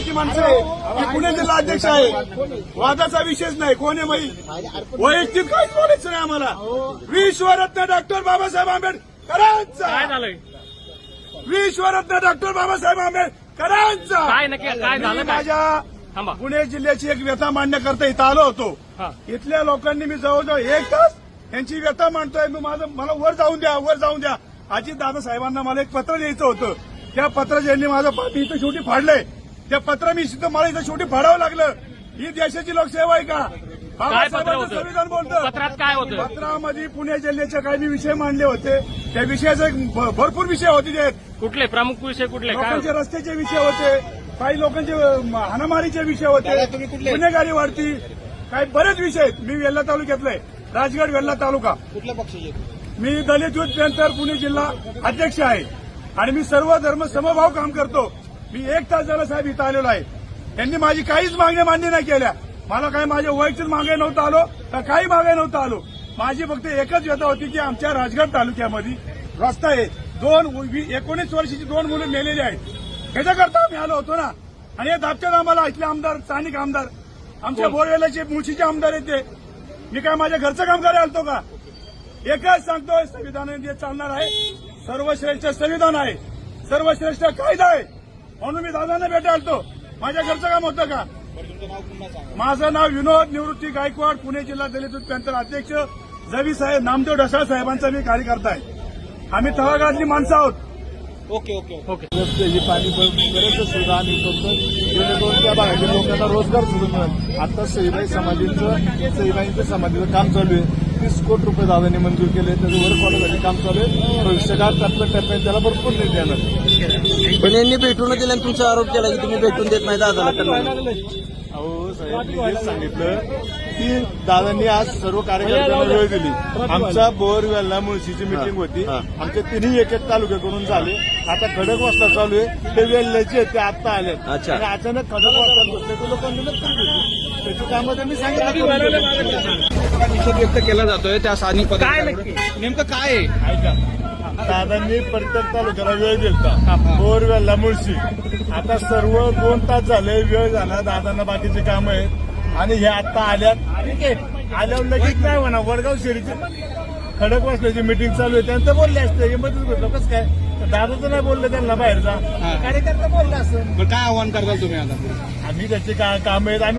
तालुक्याची माणसं आहे. मी पुणे जिल्हा अध्यक्ष आहे. वादाचा विषयच नाही. कोण आहे माई वैयक्तिक काहीच बोलायचं नाही आम्हाला. विश्वरत्न डॉक्टर बाबासाहेब आंबेडकरांचा काय झालंय? विश्वरत्न डॉक्टर बाबासाहेब आंबेडकरांचा काय नक्की काय झालं? मी काय माझ्या थांबा. पुणे जिल्ह्याची एक व्यथा मांडण्या करता इथं आलो होतो. हा. इथल्या लोकांनी मी जवळजवळ 1 तास यांची व्यथा मांडतोय. मला वर जाऊन द्या, वर जाऊन द्या. अजित दादा साहेबांना मला एक पत्र द्यायचं होतं. त्या पत्राच्या यांनी माझं पाठी इथं शेवटी फाडलंय. त्या पत्र मी मला इथं शेवटी फाडावं लागलं. ही देशाची लोकसेवा आहे का? काय पत्र बाबासाहेबांचं होतं? संविधान बोलतं. पत्रात काय होतं? पत्रामध्ये पुणे जिल्ह्याचे काही मी विषय मांडले होते. त्या विषयाचे भरपूर विषय होते. त्यात कुठले प्रमुख विषय कुठले? काय लोकांचे रस्त्याचे विषय होते, काही लोकांचे हाणामारीचे विषय होते, गुन्हेगारी वाढती, काही बरेच विषय आहेत. मी वेल्हा तालुक्यातला आहे, राजगड वेल्हा तालुका. कुठल्या पक्षाचे? मी दलित युथ पेंटर पुणे जिल्हा अध्यक्ष आहे आणि मी सर्व धर्म समभाव काम करतो. मी 1 तास झाला साहेब इथं आलेलो आहे. त्यांनी माझी काहीच मागण्या मान्य नाही केल्या. मला काही माझ्या वैयक्तिक मागे नव्हतं आलो तर काही मागे नव्हतं आलो. माझी फक्त एकच व्यथा होती की आमच्या राजगड तालुक्यामध्ये रस्ता आहे, 19 वर्षाची 2 मुलं मेलेली आहेत. ह्याच्याकरता आम्ही आलो होतो ना. आणि हे दाबच्यात आम्हाला इथले आमदार, स्थानिक आमदार, आमच्या बोरवेलाचे मुळशीचे आमदार आहेत ते. मी काय माझ्या घरचं काम करायला आलतो का? एकच सांगतोय, संविधानाने चालणार आहे. सर्वश्रेष्ठ संविधान आहे, सर्वश्रेष्ठ कायदा आहे. म्हणून मी दादांना भेटायला आलतो. माझ्या घरचं काम होतं का? माझं नाव विनोद निवृत्ती गायकवाड, पुणे जिल्हा दलित युथ पेंटर अध्यक्ष. जवी साहेब, नामदेव ढसाळ साहेबांचा मी कार्यकर्ता आहे. आम्ही तळागाळातली माणसं आहोत. Okay okay okay. रस्त्याची पाणी बरेच सुविधा आम्ही करतो, जेणेकरून त्या भागातील लोकांना रोजगार सुरू मिळेल. आता सईबाई समाधीचं काम चालू आहे. 30 कोटी रुपये दादांनी मंजूर केले. त्याचं वर्क ऑर्डरसाठी काम चालू आहे. भविष्यकाळ टप्प्याटप्प्याने त्याला भरपूर निधी देणार. पण यांनी भेटून दिला आणि तुमचा आरोप केला की तुम्ही भेटून देत नाही दादाला. अहो साहेब, मी हेच सांगितलं की दादांनी आज सर्व कार्यकर्त्यांना वेळ दिली. आमचा बोरवेल्ला मुळशीची मिटिंग होती. आमच्या तिन्ही एक तालुक्याकडून झाले. आता खडकवासला चालू आहे. ते वेल्ल्याचे ते आता आले अच्छा. आणि अचानक खडकवासला बसले तर लोकांनी नक्की घेतली. त्याची कामं त्यांनी सांगितलं. निषेध व्यक्त केला जातोय त्या स्थानिक काय नक्की नेमकं काय आहे? ऐका, दादांनी प्रत्येक तालुक्याला वेळ दिलता. बोरवेल्ला मुळशी आता सर्व 2 तास झाले, वेळ झाला. दादांना बाकीचे काम आहेत आणि हे आता आल्यात. ठीक आहे, आल्यावर लगेच नाही म्हणा. वडगाव शेरीची खडकवासल्याची मिटिंग चालू आहे, त्यांचं बोलले असते. मध्येच भेटलो कसं काय? दादाचं नाही बोललं त्यांना बाहेरचा कार्यकर्ता बोलला असं. काय आव्हान करताल तुम्ही आता? आम्ही त्याची कामं आहेत.